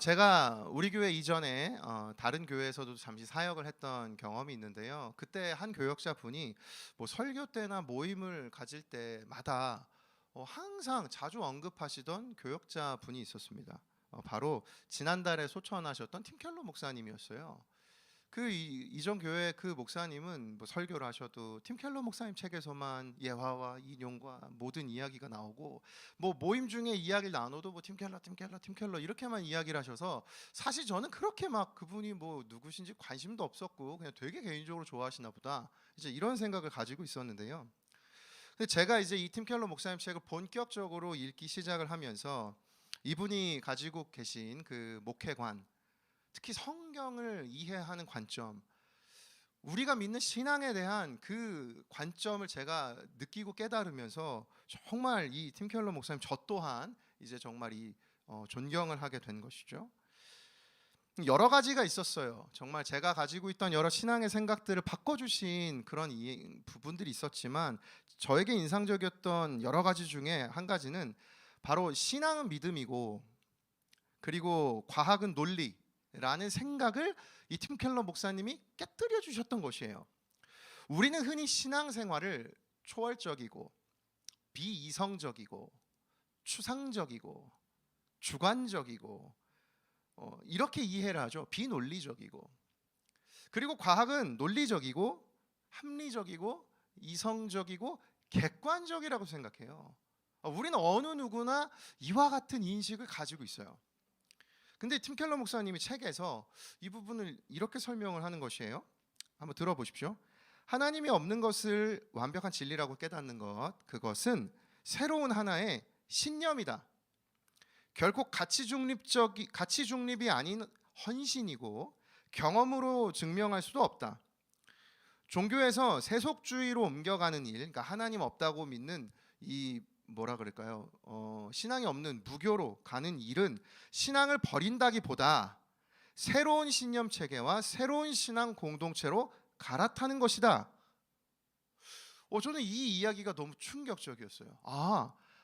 제가 우리 교회 이전에 다른 교회에서도 잠시 사역을 했던 경험이 있는데요. 그때 한 교역자 분이 뭐 설교 때나 모임을 가질 때마다 항상 자주 언급하시던 교역자 분이 있었습니다. 바로 지난달에 소천하셨던 팀 켈러 목사님이었어요. 그 이전 교회 그 목사님은 뭐 설교를 하셔도 팀 켈러 목사님 책에서만 예화와 인용과 모든 이야기가 나오고, 뭐 모임 중에 이야기를 나눠도 뭐 팀 켈러 이렇게만 이야기를 하셔서, 사실 저는 그렇게 막 그분이 뭐 누구신지 관심도 없었고 그냥 되게 개인적으로 좋아하시나 보다, 이제 이런 생각을 가지고 있었는데요. 근데 제가 이제 이 팀 켈러 목사님 책을 본격적으로 읽기 시작을 하면서 이분이 가지고 계신 그 목회관, 특히 성경을 이해하는 관점, 우리가 믿는 신앙에 대한 그 관점을 제가 느끼고 깨달으면서 정말 이 팀 켈러 목사님 저 또한 이제 정말 존경을 하게 된 것이죠. 여러 가지가 있었어요. 정말 제가 가지고 있던 여러 신앙의 생각들을 바꿔주신 그런 부분들이 있었지만, 저에게 인상적이었던 여러 가지 중에 한 가지는 바로 신앙은 믿음이고 그리고 과학은 논리라는 생각을 이 팀 켈러 목사님이 깨뜨려 주셨던 것이에요. 우리는 흔히 신앙생활을 초월적이고 비이성적이고 추상적이고 주관적이고 이렇게 이해를 하죠. 비논리적이고. 그리고 과학은 논리적이고 합리적이고 이성적이고 객관적이라고 생각해요. 우리는 어느 누구나 이와 같은 인식을 가지고 있어요. 근데 팀 켈러 목사님이 책에서 이 부분을 이렇게 설명을 하는 것이에요. 한번 들어보십시오. 하나님이 없는 것을 완벽한 진리라고 깨닫는 것, 그것은 새로운 하나의 신념이다. 결코 가치 중립이 아닌 헌신이고 경험으로 증명할 수도 없다. 종교에서 세속주의로 옮겨가는 일, 그러니까 하나님 없다고 믿는 이 뭐라 그럴까요? 신앙이 없는 무교로 가는 일은 신앙을 버린다기보다 새로운 신념 체계와 새로운 신앙 공동체로 갈아타는 것이다. 저는 이 이야기가 너무 충격적이었어요.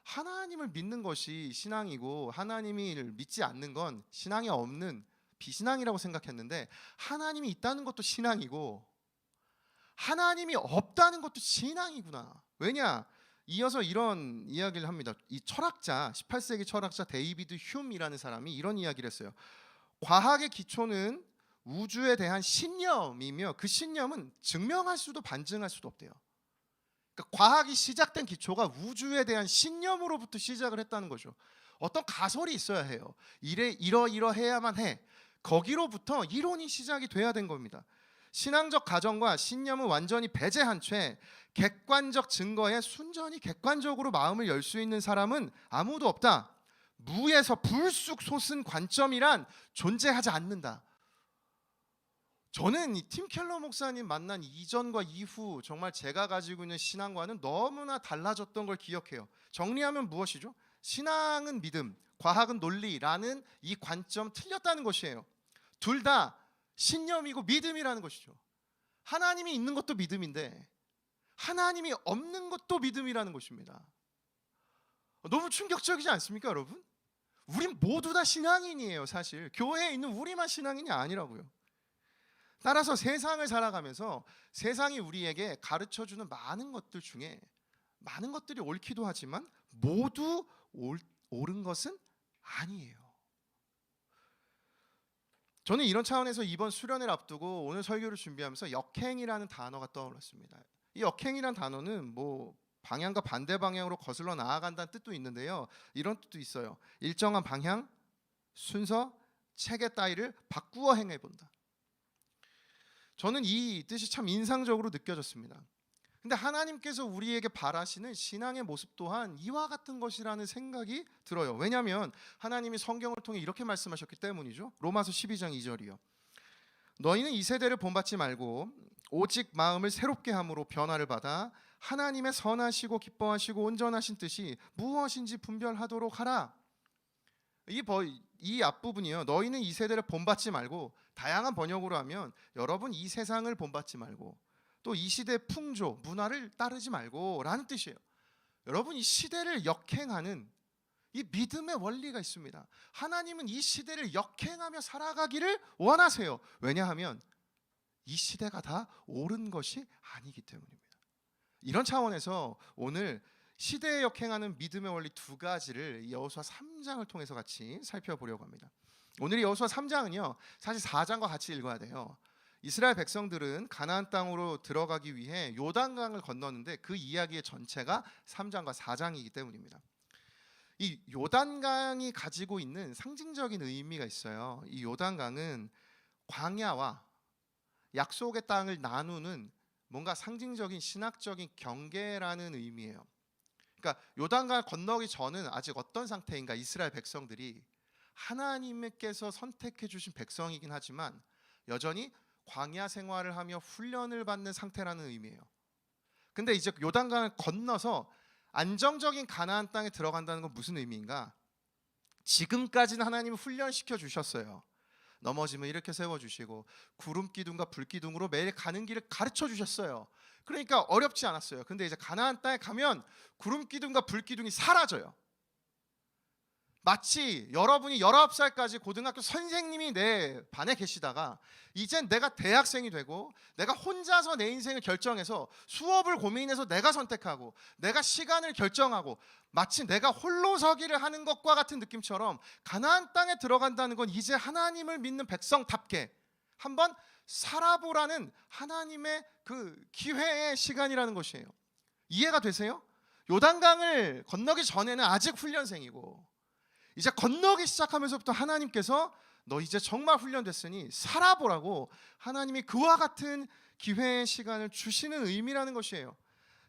하나님을 믿는 것이 신앙이고 하나님을 믿지 않는 건 신앙이 없는 비신앙이라고 생각했는데, 하나님이 있다는 것도 신앙이고 하나님이 없다는 것도 신앙이구나. 왜냐? 이어서 이런 이야기를 합니다. 이 철학자, 18세기 철학자 데이비드 휴미라는 사람이 이런 이야기를 했어요. 과학의 기초는 우주에 대한 신념이며 그 신념은 증명할 수도 반증할 수도 없대요. 그러니까 과학이 시작된 기초가 우주에 대한 신념으로부터 시작을 했다는 거죠. 어떤 가설이 있어야 해요. 이러해야만 해. 거기로부터 이론이 시작이 돼야 된 겁니다. 신앙적 가정과 신념은 완전히 배제한 채 객관적 증거에 순전히 객관적으로 마음을 열 수 있는 사람은 아무도 없다. 무에서 불쑥 솟은 관점이란 존재하지 않는다. 저는 이 팀 켈러 목사님 만난 이전과 이후 정말 제가 가지고 있는 신앙과는 너무나 달라졌던 걸 기억해요. 정리하면 무엇이죠? 신앙은 믿음, 과학은 논리라는 이 관점 틀렸다는 것이에요. 둘 다 신념이고 믿음이라는 것이죠. 하나님이 있는 것도 믿음인데 하나님이 없는 것도 믿음이라는 것입니다. 너무 충격적이지 않습니까, 여러분? 우린 모두 다 신앙인이에요. 사실 교회에 있는 우리만 신앙인이 아니라고요. 따라서 세상을 살아가면서 세상이 우리에게 가르쳐주는 많은 것들 중에 많은 것들이 옳기도 하지만 모두 옳은 것은 아니에요. 저는 이런 차원에서 이번 수련회를 앞두고 오늘 설교를 준비하면서 역행이라는 단어가 떠올랐습니다. 이 역행이라는 단어는 뭐 방향과 반대 방향으로 거슬러 나아간다는 뜻도 있는데요. 이런 뜻도 있어요. 일정한 방향, 순서, 체계 따위를 바꾸어 행해본다. 저는 이 뜻이 참 인상적으로 느껴졌습니다. 근데 하나님께서 우리에게 바라시는 신앙의 모습 또한 이와 같은 것이라는 생각이 들어요. 왜냐하면 하나님이 성경을 통해 이렇게 말씀하셨기 때문이죠. 로마서 12장 2절이요. 너희는 이 세대를 본받지 말고 오직 마음을 새롭게 함으로 변화를 받아 하나님의 선하시고 기뻐하시고 온전하신 뜻이 무엇인지 분별하도록 하라. 이 앞부분이요. 너희는 이 세대를 본받지 말고, 다양한 번역으로 하면 여러분 이 세상을 본받지 말고 또 이 시대의 풍조, 문화를 따르지 말고 라는 뜻이에요. 여러분 이 시대를 역행하는 이 믿음의 원리가 있습니다. 하나님은 이 시대를 역행하며 살아가기를 원하세요. 왜냐하면 이 시대가 다 옳은 것이 아니기 때문입니다. 이런 차원에서 오늘 시대에 역행하는 믿음의 원리 두 가지를 여호수아 3장을 통해서 같이 살펴보려고 합니다. 오늘 여호수아 3장은요, 사실 4장과 같이 읽어야 돼요. 이스라엘 백성들은 가나안 땅으로 들어가기 위해 요단강을 건너는데 그 이야기의 전체가 3장과 4장이기 때문입니다. 이 요단강이 가지고 있는 상징적인 의미가 있어요. 이 요단강은 광야와 약속의 땅을 나누는 뭔가 상징적인 신학적인 경계라는 의미예요. 그러니까 요단강을 건너기 전은 아직 어떤 상태인가? 이스라엘 백성들이 하나님께서 선택해 주신 백성이긴 하지만 여전히 광야 생활을 하며 훈련을 받는 상태라는 의미예요. 근데 이제 요단강을 건너서 안정적인 가나안 땅에 들어간다는 건 무슨 의미인가? 지금까지는 하나님이 훈련시켜 주셨어요. 넘어지면 이렇게 세워주시고 구름 기둥과 불 기둥으로 매일 가는 길을 가르쳐 주셨어요. 그러니까 어렵지 않았어요. 근데 이제 가나안 땅에 가면 구름 기둥과 불 기둥이 사라져요. 마치 여러분이 19살까지 고등학교 선생님이 내 반에 계시다가 이젠 내가 대학생이 되고 내가 혼자서 내 인생을 결정해서 수업을 고민해서 내가 선택하고 내가 시간을 결정하고 마치 내가 홀로 서기를 하는 것과 같은 느낌처럼 가나안 땅에 들어간다는 건 이제 하나님을 믿는 백성답게 한번 살아보라는 하나님의 그 기회의 시간이라는 것이에요. 이해가 되세요? 요단강을 건너기 전에는 아직 훈련생이고 이제 건너기 시작하면서부터 하나님께서 너 이제 정말 훈련됐으니 살아보라고 하나님이 그와 같은 기회의 시간을 주시는 의미라는 것이에요.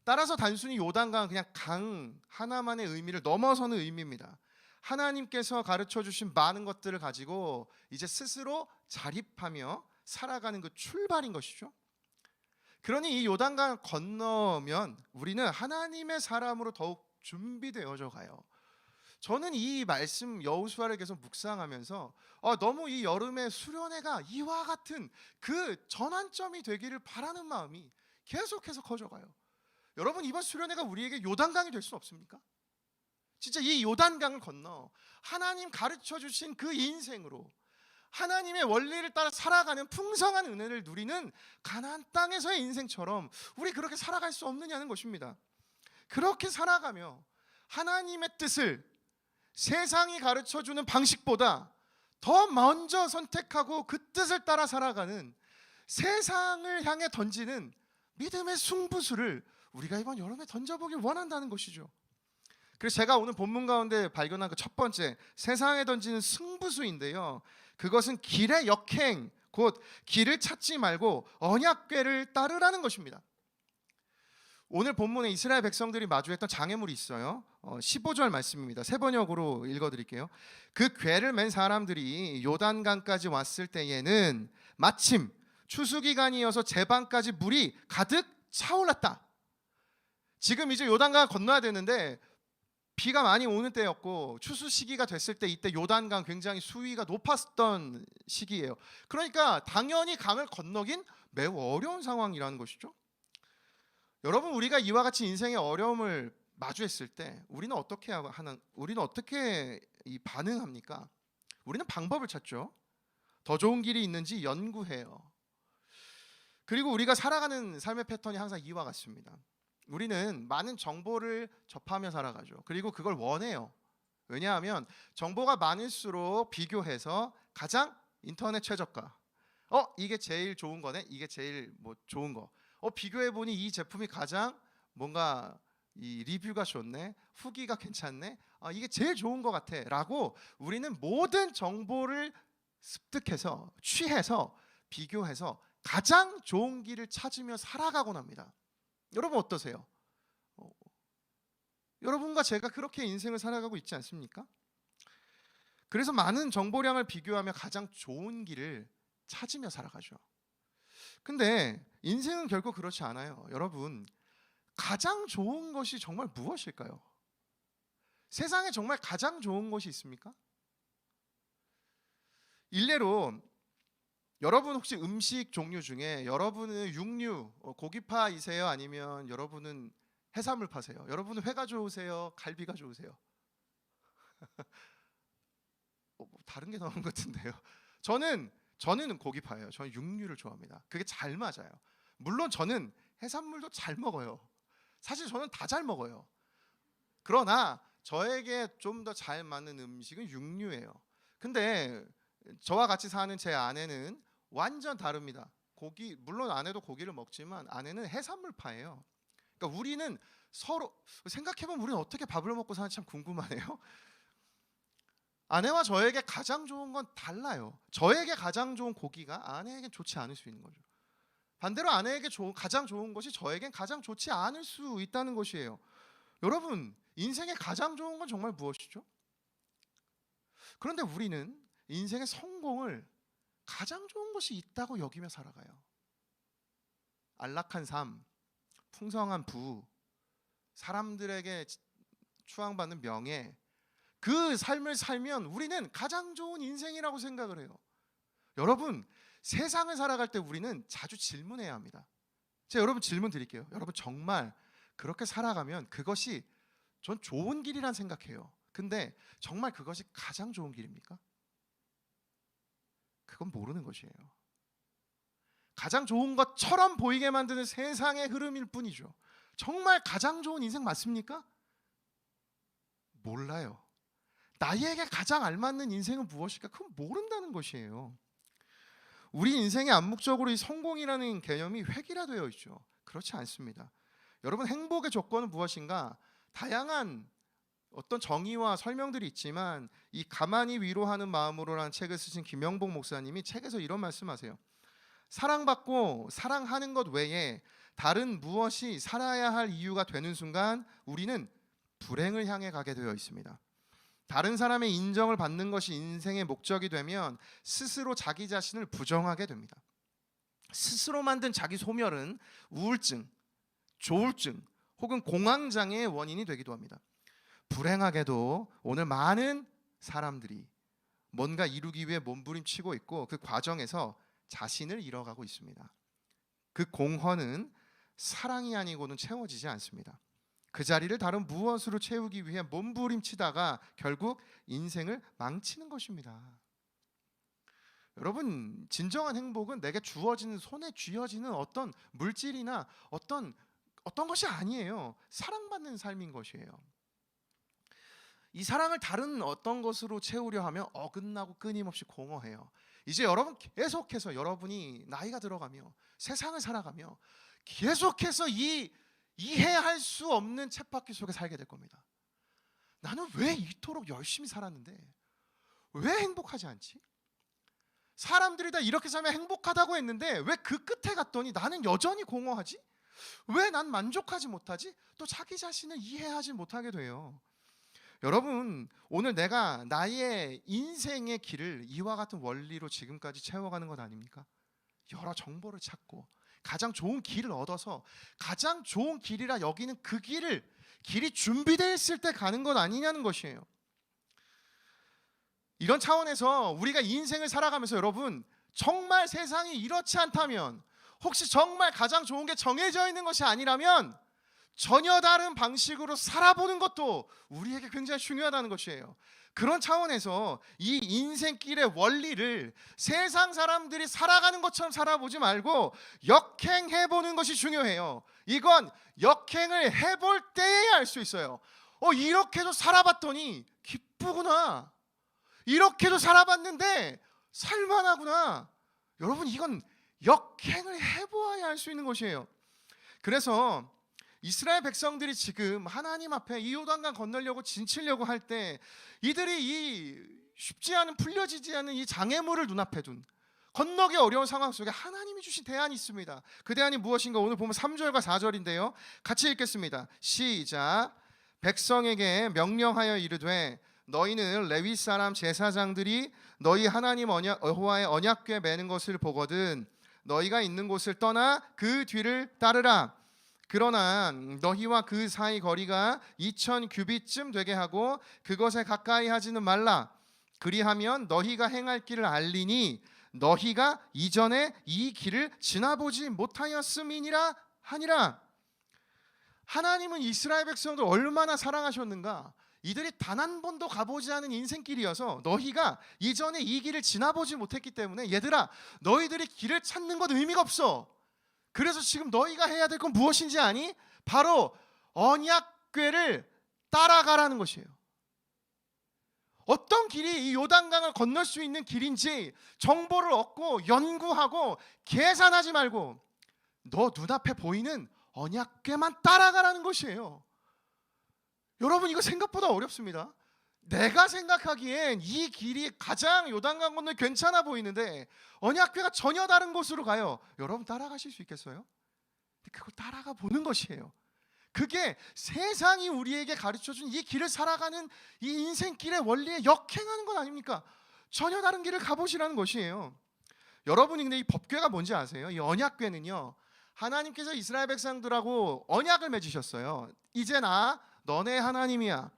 따라서 단순히 요단강 그냥 강 하나만의 의미를 넘어서는 의미입니다. 하나님께서 가르쳐 주신 많은 것들을 가지고 이제 스스로 자립하며 살아가는 그 출발인 것이죠. 그러니 이 요단강 건너면 우리는 하나님의 사람으로 더욱 준비되어져 가요. 저는 이 말씀 여호수아를 계속 묵상하면서 너무 이 여름의 수련회가 이와 같은 그 전환점이 되기를 바라는 마음이 계속해서 커져가요. 여러분, 이번 수련회가 우리에게 요단강이 될 수 없습니까? 진짜 이 요단강을 건너 하나님 가르쳐 주신 그 인생으로 하나님의 원리를 따라 살아가는 풍성한 은혜를 누리는 가나안 땅에서의 인생처럼 우리 그렇게 살아갈 수 없느냐는 것입니다. 그렇게 살아가며 하나님의 뜻을 세상이 가르쳐주는 방식보다 더 먼저 선택하고 그 뜻을 따라 살아가는 세상을 향해 던지는 믿음의 승부수를 우리가 이번 여름에 던져보길 원한다는 것이죠. 그래서 제가 오늘 본문 가운데 발견한 그 첫 번째 세상에 던지는 승부수인데요, 그것은 길의 역행, 곧 길을 찾지 말고 언약궤를 따르라는 것입니다. 오늘 본문에 이스라엘 백성들이 마주했던 장애물이 있어요. 15절 말씀입니다. 세 번역으로 읽어드릴게요. 그 궤를 맨 사람들이 요단강까지 왔을 때에는 마침 추수기간이어서 제방까지 물이 가득 차올랐다. 지금 이제 요단강을 건너야 되는데 비가 많이 오는 때였고 추수 시기가 됐을 때 이때 요단강 굉장히 수위가 높았던 시기예요. 그러니까 당연히 강을 건너긴 매우 어려운 상황이라는 것이죠. 여러분, 우리가 이와 같이 인생의 어려움을 마주했을 때 우리는 어떻게 반응합니까? 우리는 방법을 찾죠. 더 좋은 길이 있는지 연구해요. 그리고 우리가 살아가는 삶의 패턴이 항상 이와 같습니다. 우리는 많은 정보를 접하며 살아가죠. 그리고 그걸 원해요. 왜냐하면 정보가 많을수록 비교해서 가장 인터넷 최저가, 이게 제일 좋은 거네, 이게 제일 좋은 거, 비교해보니 이 제품이 가장 뭔가 이 리뷰가 좋네, 후기가 괜찮네, 이게 제일 좋은 것 같아 라고 우리는 모든 정보를 습득해서 취해서 비교해서 가장 좋은 길을 찾으며 살아가곤 합니다. 여러분 어떠세요? 여러분과 제가 그렇게 인생을 살아가고 있지 않습니까? 그래서 많은 정보량을 비교하며 가장 좋은 길을 찾으며 살아가죠. 근데 인생은 결코 그렇지 않아요. 여러분, 가장 좋은 것이 정말 무엇일까요? 세상에 정말 가장 좋은 것이 있습니까? 일례로 여러분 혹시 음식 종류 중에 여러분은 육류, 고기파이세요? 아니면 여러분은 해산물 파세요? 여러분은 회가 좋으세요? 갈비가 좋으세요? 다른 게 나온 것 같은데요. 저는 고기파예요. 저는 육류를 좋아합니다. 그게 잘 맞아요. 물론 저는 해산물도 잘 먹어요. 사실 저는 다 잘 먹어요. 그러나 저에게 좀 더 잘 맞는 음식은 육류예요. 근데 저와 같이 사는 제 아내는 완전 다릅니다. 고기, 물론 아내도 고기를 먹지만 아내는 해산물파예요. 그러니까 우리는 서로 생각해보면 우리는 어떻게 밥을 먹고 사는지 참 궁금하네요. 아내와 저에게 가장 좋은 건 달라요. 저에게 가장 좋은 고기가 아내에겐 좋지 않을 수 있는 거죠. 반대로 아내에게 가장 좋은 것이 저에겐 가장 좋지 않을 수 있다는 것이에요. 여러분, 인생에 가장 좋은 건 정말 무엇이죠? 그런데 우리는 인생의 성공을 가장 좋은 것이 있다고 여기며 살아가요. 안락한 삶, 풍성한 부, 사람들에게 추앙받는 명예, 그 삶을 살면 우리는 가장 좋은 인생이라고 생각을 해요. 여러분, 세상을 살아갈 때 우리는 자주 질문해야 합니다. 제가 여러분 질문 드릴게요. 여러분 정말 그렇게 살아가면 그것이 전 좋은 길이란 생각해요. 근데 정말 그것이 가장 좋은 길입니까? 그건 모르는 것이에요. 가장 좋은 것처럼 보이게 만드는 세상의 흐름일 뿐이죠. 정말 가장 좋은 인생 맞습니까? 몰라요. 나에게 가장 알맞는 인생은 무엇일까? 그건 모른다는 것이에요. 우리 인생의 암묵적으로 이 성공이라는 개념이 획일화되어 있죠. 그렇지 않습니다. 여러분, 행복의 조건은 무엇인가? 다양한 어떤 정의와 설명들이 있지만 이 가만히 위로하는 마음으로라는 책을 쓰신 김영복 목사님이 책에서 이런 말씀하세요. 사랑받고 사랑하는 것 외에 다른 무엇이 살아야 할 이유가 되는 순간 우리는 불행을 향해 가게 되어 있습니다. 다른 사람의 인정을 받는 것이 인생의 목적이 되면 스스로 자기 자신을 부정하게 됩니다. 스스로 만든 자기 소멸은 우울증, 조울증 혹은 공황장애의 원인이 되기도 합니다. 불행하게도 오늘 많은 사람들이 뭔가 이루기 위해 몸부림치고 있고 그 과정에서 자신을 잃어가고 있습니다. 그 공허는 사랑이 아니고는 채워지지 않습니다. 그 자리를 다른 무엇으로 채우기 위해 몸부림치다가 결국 인생을 망치는 것입니다. 여러분, 진정한 행복은 내게 주어지는, 손에 쥐어지는 어떤 물질이나 어떤 것이 아니에요. 사랑받는 삶인 것이에요. 이 사랑을 다른 어떤 것으로 채우려 하면 어긋나고 끊임없이 공허해요. 이제 여러분 계속해서 여러분이 나이가 들어가며 세상을 살아가며 계속해서 이해할 수 없는 쳇바퀴 속에 살게 될 겁니다. 나는 왜 이토록 열심히 살았는데 왜 행복하지 않지? 사람들이 다 이렇게 살면 행복하다고 했는데 왜 그 끝에 갔더니 나는 여전히 공허하지? 왜 난 만족하지 못하지? 또 자기 자신을 이해하지 못하게 돼요. 여러분, 오늘 내가 나의 인생의 길을 이와 같은 원리로 지금까지 채워가는 것 아닙니까? 여러 정보를 찾고 가장 좋은 길을 얻어서 가장 좋은 길이라 여기는 그 길이 준비되어 있을 때 가는 것 아니냐는 것이에요. 이런 차원에서 우리가 인생을 살아가면서 여러분 정말 세상이 이렇지 않다면, 혹시 정말 가장 좋은 게 정해져 있는 것이 아니라면 전혀 다른 방식으로 살아보는 것도 우리에게 굉장히 중요하다는 것이에요. 그런 차원에서 이 인생길의 원리를 세상 사람들이 살아가는 것처럼 살아보지 말고 역행해보는 것이 중요해요. 이건 역행을 해볼 때에 알 수 있어요. 이렇게도 살아봤더니 기쁘구나. 이렇게도 살아봤는데 살만하구나. 여러분, 이건 역행을 해보아야 알 수 있는 것이에요. 그래서 이스라엘 백성들이 지금 하나님 앞에 이 요단강 건너려고 진치려고 할 때 이들이 이 쉽지 않은, 풀려지지 않은 이 장애물을 눈앞에 둔 건너기 어려운 상황 속에 하나님이 주신 대안이 있습니다. 그 대안이 무엇인가? 오늘 보면 3절과 4절인데요. 같이 읽겠습니다. 시작. 백성에게 명령하여 이르되 너희는 레위 사람 제사장들이 너희 하나님 여호와의 언약궤 매는 것을 보거든 너희가 있는 곳을 떠나 그 뒤를 따르라. 그러나 너희와 그 사이 거리가 2000 규빗쯤 되게 하고 그것에 가까이 하지는 말라. 그리하면 너희가 행할 길을 알리니 너희가 이전에 이 길을 지나보지 못하였음이니라 하니라. 하나님은 이스라엘 백성들 얼마나 사랑하셨는가? 이들이 단 한 번도 가보지 않은 인생길이어서 너희가 이전에 이 길을 지나보지 못했기 때문에 얘들아, 너희들이 길을 찾는 건 의미가 없어. 그래서 지금 너희가 해야 될 건 무엇인지 아니? 바로 언약궤를 따라가라는 것이에요. 어떤 길이 이 요단강을 건널 수 있는 길인지 정보를 얻고 연구하고 계산하지 말고 너 눈앞에 보이는 언약궤만 따라가라는 것이에요. 여러분, 이거 생각보다 어렵습니다. 내가 생각하기엔 이 길이 가장 요단강 건너 괜찮아 보이는데 언약궤가 전혀 다른 곳으로 가요. 여러분 따라가실 수 있겠어요? 그걸 따라가 보는 것이에요. 그게 세상이 우리에게 가르쳐준 이 길을 살아가는 이 인생길의 원리에 역행하는 건 아닙니까? 전혀 다른 길을 가보시라는 것이에요. 여러분이 근데 이 법궤가 뭔지 아세요? 이 언약궤는요, 하나님께서 이스라엘 백성들하고 언약을 맺으셨어요. 이제 나 너네 하나님이야.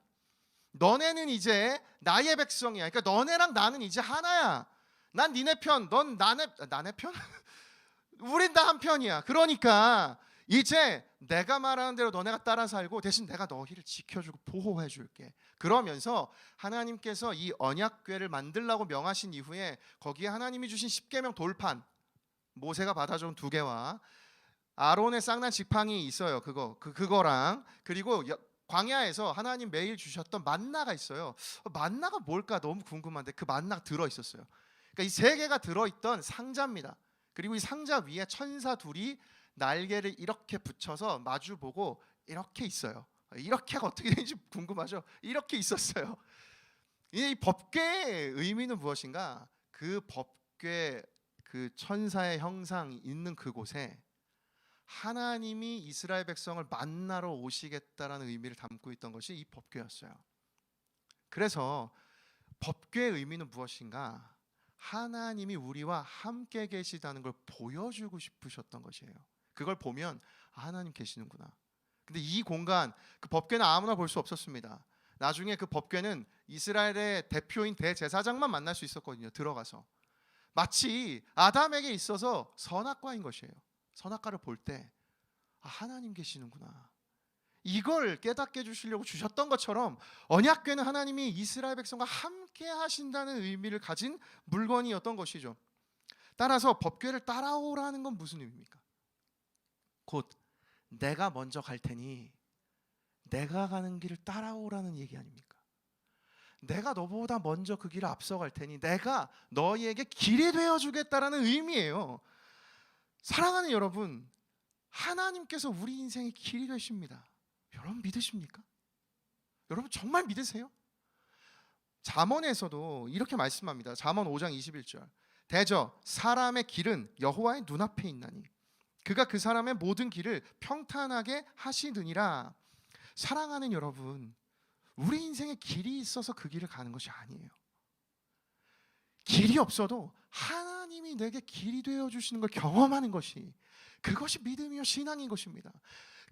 너네는 이제 나의 백성이야. 그러니까 너네랑 나는 이제 하나야. 난 니네 편, 넌 나네 편? 우린 다 한 편이야. 그러니까 이제 내가 말하는 대로 너네가 따라 살고 대신 내가 너희를 지켜주고 보호해 줄게. 그러면서 하나님께서 이 언약궤를 만들라고 명하신 이후에 거기에 하나님이 주신 십계명 돌판, 모세가 받아준 2개와 아론의 쌍난 지팡이 있어요. 그거랑 그리고 광야에서 하나님 매일 주셨던 만나가 있어요. 만나가 뭘까 너무 궁금한데 그 만나가 들어있었어요. 그러니까 이 3개가 들어있던 상자입니다. 그리고 이 상자 위에 천사 둘이 날개를 이렇게 붙여서 마주보고 이렇게 있어요. 이렇게가 어떻게 되는지 궁금하죠? 이렇게 있었어요. 이 법궤의 의미는 무엇인가? 그 법궤, 그 천사의 형상 있는 그곳에 하나님이 이스라엘 백성을 만나러 오시겠다라는 의미를 담고 있던 것이 이 법궤였어요. 그래서 법궤의 의미는 무엇인가? 하나님이 우리와 함께 계시다는 걸 보여주고 싶으셨던 것이에요. 그걸 보면 하나님 계시는구나. 근데 이 공간, 그 법궤는 아무나 볼 수 없었습니다. 나중에 그 법궤는 이스라엘의 대표인 대제사장만 만날 수 있었거든요. 들어가서 마치 아담에게 있어서 선악과인 것이에요. 선악과를 볼 때 하나님 계시는구나, 이걸 깨닫게 해주시려고 주셨던 것처럼 언약궤는 하나님이 이스라엘 백성과 함께 하신다는 의미를 가진 물건이었던 것이죠. 따라서 법궤를 따라오라는 건 무슨 의미입니까? 곧 내가 먼저 갈 테니 내가 가는 길을 따라오라는 얘기 아닙니까? 내가 너보다 먼저 그 길을 앞서갈 테니 내가 너희에게 길이 되어주겠다라는 의미예요. 사랑하는 여러분, 하나님께서 우리 인생의 길이 되십니다. 여러분 믿으십니까? 여러분 정말 믿으세요? 잠언에서도 이렇게 말씀합니다. 잠언 5장 21절. 대저 사람의 길은 여호와의 눈앞에 있나니 그가 그 사람의 모든 길을 평탄하게 하시느니라. 사랑하는 여러분, 우리 인생에 길이 있어서 그 길을 가는 것이 아니에요. 길이 없어도 하나님이 내게 길이 되어 주시는 걸 경험하는 것이, 그것이 믿음이요 신앙인 것입니다.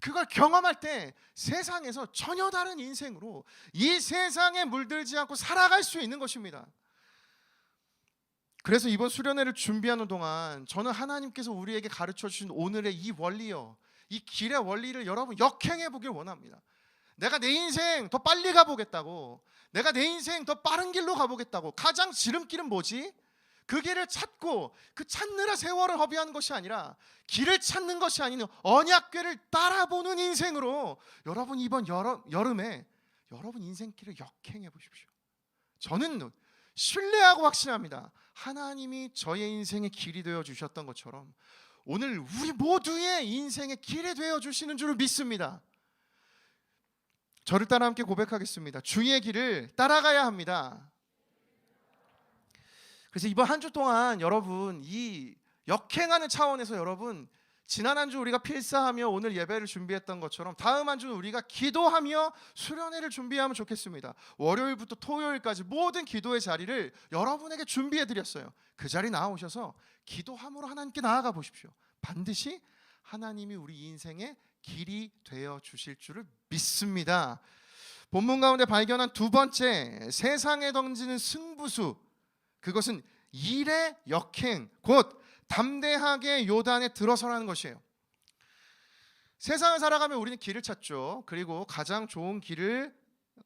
그걸 경험할 때 세상에서 전혀 다른 인생으로 이 세상에 물들지 않고 살아갈 수 있는 것입니다. 그래서 이번 수련회를 준비하는 동안 저는 하나님께서 우리에게 가르쳐 주신 오늘의 이 원리요, 이 길의 원리를 여러분 역행해 보길 원합니다. 내가 내 인생 더 빨리 가보겠다고, 내가 내 인생 더 빠른 길로 가보겠다고, 가장 지름길은 뭐지? 그 길을 찾고 그 찾느라 세월을 허비하는 것이 아니라 길을 찾는 것이 아닌 언약궤를 따라보는 인생으로 여러분 이번 여름에 여러분 인생길을 역행해 보십시오. 저는 신뢰하고 확신합니다. 하나님이 저의 인생의 길이 되어 주셨던 것처럼 오늘 우리 모두의 인생의 길이 되어 주시는 줄을 믿습니다. 저를 따라 함께 고백하겠습니다. 주의 길을 따라가야 합니다. 그래서 이번 한 주 동안 여러분 이 역행하는 차원에서 여러분 지난 한 주 우리가 필사하며 오늘 예배를 준비했던 것처럼 다음 한 주는 우리가 기도하며 수련회를 준비하면 좋겠습니다. 월요일부터 토요일까지 모든 기도의 자리를 여러분에게 준비해 드렸어요. 그 자리 나오셔서 기도함으로 하나님께 나아가 보십시오. 반드시 하나님이 우리 인생의 길이 되어 주실 줄을 믿습니다. 본문 가운데 발견한 두 번째, 세상에 던지는 승부수, 그것은 일의 역행, 곧 담대하게 요단에 들어서라는 것이에요. 세상을 살아가면 우리는 길을 찾죠. 그리고 가장 좋은 길을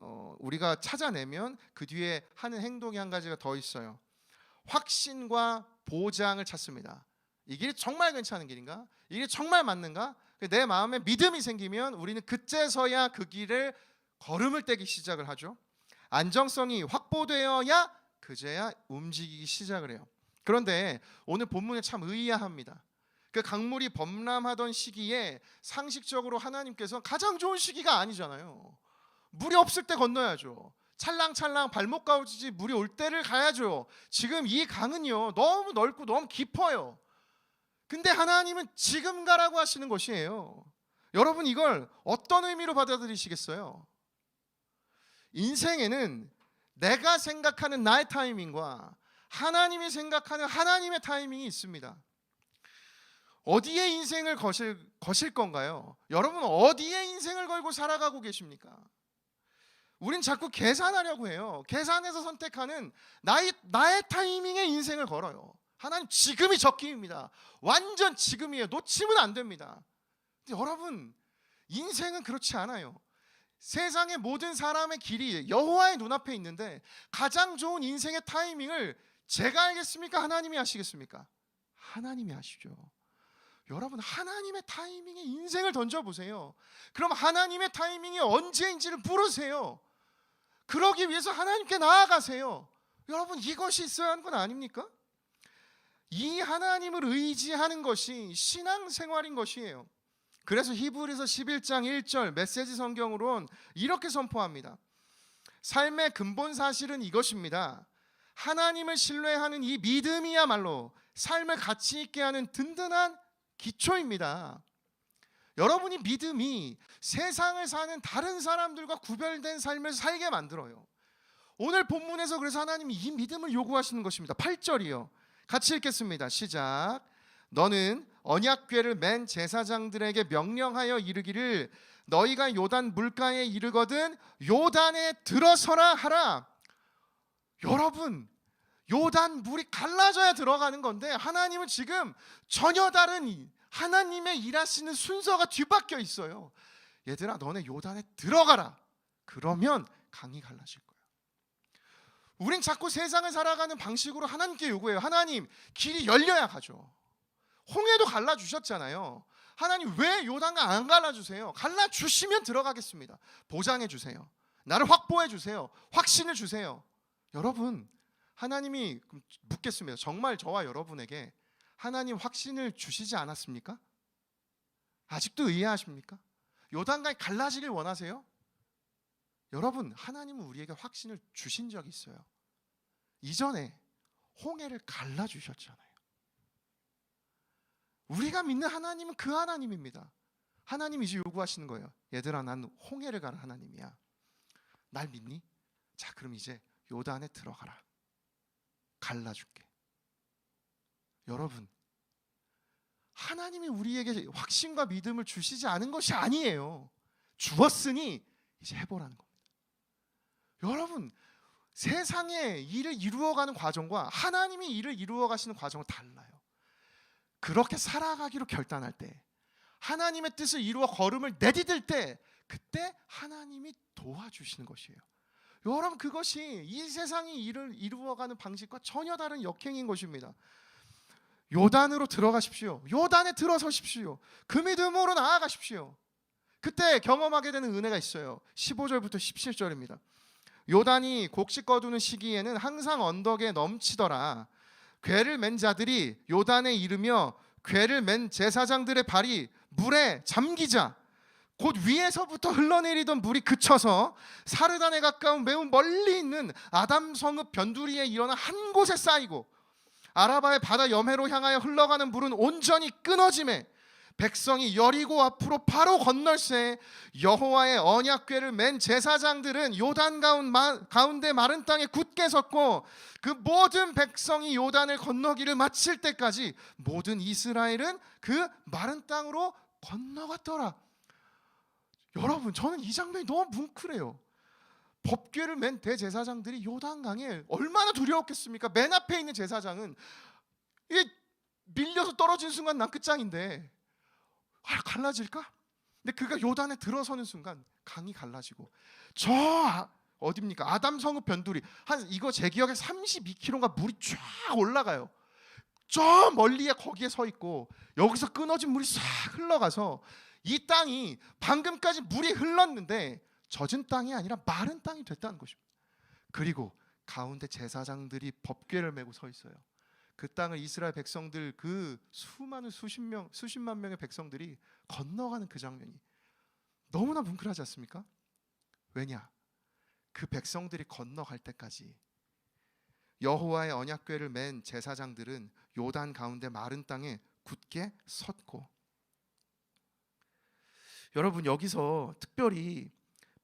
우리가 찾아내면 그 뒤에 하는 행동이 한 가지가 더 있어요. 확신과 보장을 찾습니다. 이 길이 정말 괜찮은 길인가? 이 길이 정말 맞는가? 내 마음에 믿음이 생기면 우리는 그제서야 그 길을 걸음을 떼기 시작을 하죠. 안정성이 확보되어야 그제야 움직이기 시작을 해요. 그런데 오늘 본문에 참 의아합니다. 그 강물이 범람하던 시기에 상식적으로 하나님께서 가장 좋은 시기가 아니잖아요. 물이 없을 때 건너야죠. 찰랑찰랑 발목 가오지지 물이 올 때를 가야죠. 지금 이 강은요 너무 넓고 너무 깊어요. 근데 하나님은 지금 가라고 하시는 것이에요. 여러분 이걸 어떤 의미로 받아들이시겠어요? 인생에는 내가 생각하는 나의 타이밍과 하나님이 생각하는 하나님의 타이밍이 있습니다. 어디에 인생을 거실 건가요? 여러분 어디에 인생을 걸고 살아가고 계십니까? 우린 자꾸 계산하려고 해요. 계산해서 선택하는 나의 타이밍에 인생을 걸어요. 하나님 지금이 적기입니다. 완전 지금이에요. 놓치면 안 됩니다. 근데 여러분 인생은 그렇지 않아요. 세상의 모든 사람의 길이 여호와의 눈앞에 있는데 가장 좋은 인생의 타이밍을 제가 알겠습니까? 하나님이 아시겠습니까? 하나님이 아시죠. 여러분 하나님의 타이밍에 인생을 던져보세요. 그럼 하나님의 타이밍이 언제인지를 물으세요. 그러기 위해서 하나님께 나아가세요. 여러분 이것이 있어야 하는 건 아닙니까? 이 하나님을 의지하는 것이 신앙생활인 것이에요. 그래서 히브리서 11장 1절 메시지 성경으론 이렇게 선포합니다. 삶의 근본 사실은 이것입니다. 하나님을 신뢰하는 이 믿음이야말로 삶을 가치 있게 하는 든든한 기초입니다. 여러분이 믿음이 세상을 사는 다른 사람들과 구별된 삶을 살게 만들어요. 오늘 본문에서 그래서 하나님이 이 믿음을 요구하시는 것입니다. 8절이요. 같이 읽겠습니다. 시작. 너는 언약궤를 맨 제사장들에게 명령하여 이르기를 너희가 요단 물가에 이르거든 요단에 들어서라 하라. 여러분 요단 물이 갈라져야 들어가는 건데 하나님은 지금 전혀 다른 하나님의 일하시는 순서가 뒤바뀌어 있어요. 얘들아 너네 요단에 들어가라. 그러면 강이 갈라질 거예요. 우린 자꾸 세상을 살아가는 방식으로 하나님께 요구해요. 하나님 길이 열려야 가죠. 홍해도 갈라주셨잖아요. 하나님 왜 요단강 안 갈라주세요? 갈라주시면 들어가겠습니다. 보장해 주세요. 나를 확보해 주세요. 확신을 주세요. 여러분 하나님이 묻겠습니다. 정말 저와 여러분에게 하나님 확신을 주시지 않았습니까? 아직도 의아하십니까? 요단강이 갈라지길 원하세요? 여러분 하나님은 우리에게 확신을 주신 적이 있어요. 이전에 홍해를 갈라주셨잖아요. 우리가 믿는 하나님은 그 하나님입니다. 하나님이 이제 요구하시는 거예요. 얘들아 난 홍해를 가는 하나님이야. 날 믿니? 자 그럼 이제 요단에 들어가라. 갈라줄게. 여러분 하나님이 우리에게 확신과 믿음을 주시지 않은 것이 아니에요. 주었으니 이제 해보라는 겁니다. 여러분 세상의 일을 이루어가는 과정과 하나님이 일을 이루어가시는 과정은 달라요. 그렇게 살아가기로 결단할 때 하나님의 뜻을 이루어 걸음을 내디딜 때 그때 하나님이 도와주시는 것이에요. 여러분 그것이 이 세상이 일을 이루어가는 방식과 전혀 다른 역행인 것입니다. 요단으로 들어가십시오. 요단에 들어서십시오. 그 믿음으로 나아가십시오. 그때 경험하게 되는 은혜가 있어요. 15절부터 17절입니다. 요단이 곡식 거두는 시기에는 항상 언덕에 넘치더라. 궤를 맨 자들이 요단에 이르며 궤를 맨 제사장들의 발이 물에 잠기자 곧 위에서부터 흘러내리던 물이 그쳐서 사르단에 가까운 매우 멀리 있는 아담 성읍 변두리에 일어나 한 곳에 쌓이고 아라바의 바다 여매로 향하여 흘러가는 물은 온전히 끊어지매 백성이 여리고 앞으로 바로 건널새 여호와의 언약궤를 맨 제사장들은 요단 가운데 마른 땅에 굳게 섰고 그 모든 백성이 요단을 건너기를 마칠 때까지 모든 이스라엘은 그 마른 땅으로 건너갔더라. 여러분 저는 이 장면이 너무 뭉클해요. 법궤를 맨 대제사장들이 요단강에 얼마나 두려웠겠습니까? 맨 앞에 있는 제사장은 이게 밀려서 떨어진 순간 난 끝장인데 갈라질까? 근데 그가 요단에 들어서는 순간 강이 갈라지고 어딥니까? 아담 성읍 변두리 한 이거 제 기억에 32km가 물이 쫙 올라가요. 저 멀리에 거기에 서 있고 여기서 끊어진 물이 싹 흘러가서 이 땅이 방금까지 물이 흘렀는데 젖은 땅이 아니라 마른 땅이 됐다는 것입니다. 그리고 가운데 제사장들이 법궤를 메고 서 있어요. 그 땅을 이스라엘 백성들 그 수많은 수십만 명의 백성들이 건너가는 그 장면이 너무나 뭉클하지 않습니까? 왜냐? 그 백성들이 건너갈 때까지 여호와의 언약궤를 맨 제사장들은 요단 가운데 마른 땅에 굳게 섰고, 여러분 여기서 특별히